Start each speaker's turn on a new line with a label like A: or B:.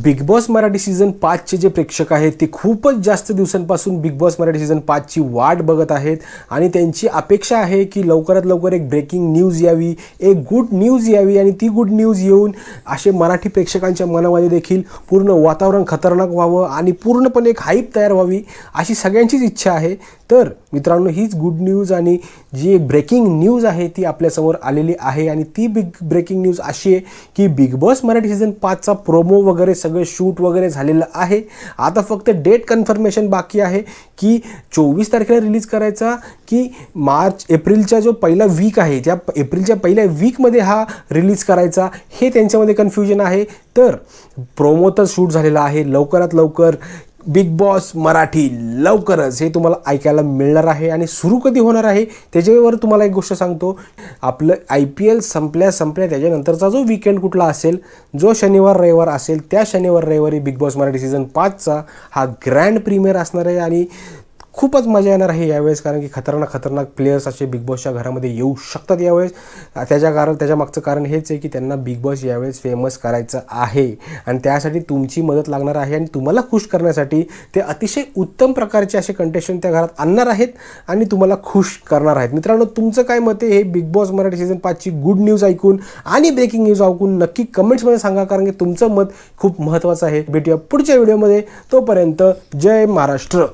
A: Big boss Marathi season 5 चे जे प्रेक्षक आहेत ते खूपच जास्त दिवसांपासून बिग बॉस मराठी सीझन 5 ची वाट बघत आहेत आणि त्यांची अपेक्षा आहे की लवकरात लवकर एक ब्रेकिंग न्यूज यावी, एक गुड न्यूज यावी आणि ती गुड न्यूज येऊन असे मराठी प्रेक्षकांच्या मनामध्ये देखील पूर्ण वातावरण खतरनाक व्हावं आणि पूर्णपणे एक हाईप तयार व्हावी अशी सगळ्यांचीच इच्छा आहे। तर मित्रांनो, हीच गुड न्यूज आणि जी ब्रेकिंग न्यूज आहे ती आपल्यासमोर आलेली आहे आणि ती ब्रेकिंग न्यूज अशी आहे की बिग बॉस मराठी सीझन 5 चा प्रोमो वगैरे सगळं शूट वगैरे झालेलं आहे। आता फक्त डेट कन्फर्मेशन बाकी आहे की 24 तारखेला रिलीज करायचा की एप्रिलचा जो पहिला वीक आहे त्या एप्रिलच्या पहिल्या वीकमध्ये हा रिलीज करायचा, हे त्यांच्यामध्ये कन्फ्युजन आहे। तर प्रोमो तर शूट झालेला आहे, लवकरात लवकर बिग बॉस मराठी लवकरच हे तुम्हाला ऐकायला मिळणार आहे आणि सुरू कधी होणार आहे त्याच्यावर तुम्हाला एक गोष्ट सांगतो, आपलं IPL संपल्या त्याच्यानंतरचा जो वीकेंड कुठला असेल, जो शनिवार रविवार असेल, त्या शनिवार रविवारी बिग बॉस मराठी सीझन 5 चा हा ग्रँड प्रीमियर असणार आहे आणि खूपच मजा येणार आहे यावेळेस, कारण की खतरनाक प्लेयर्स असे बिग बॉसच्या घरामध्ये येऊ शकतात यावेळेस। त्याच्या मागचं कारण हेच आहे की त्यांना बिग बॉस यावेळेस फेमस करायचं आहे आणि त्यासाठी तुमची मदत लागणार आहे आणि तुम्हाला खुश करण्यासाठी ते अतिशय उत्तम प्रकारचे असे कंटेस्टंट त्या घरात आणणार आहेत आणि तुम्हाला खुश करणार आहेत। मित्रांनो, तुमचं काय मत आहे हे बिग बॉस मराठी सीझन 5 ची गुड न्यूज ऐकून आणि ब्रेकिंग न्यूज ऐकून नक्की कमेंट्समध्ये सांगा, कारण की तुमचं मत खूप महत्त्वाचं आहे। भेटूया पुढच्या व्हिडिओमध्ये, तोपर्यंत जय महाराष्ट्र।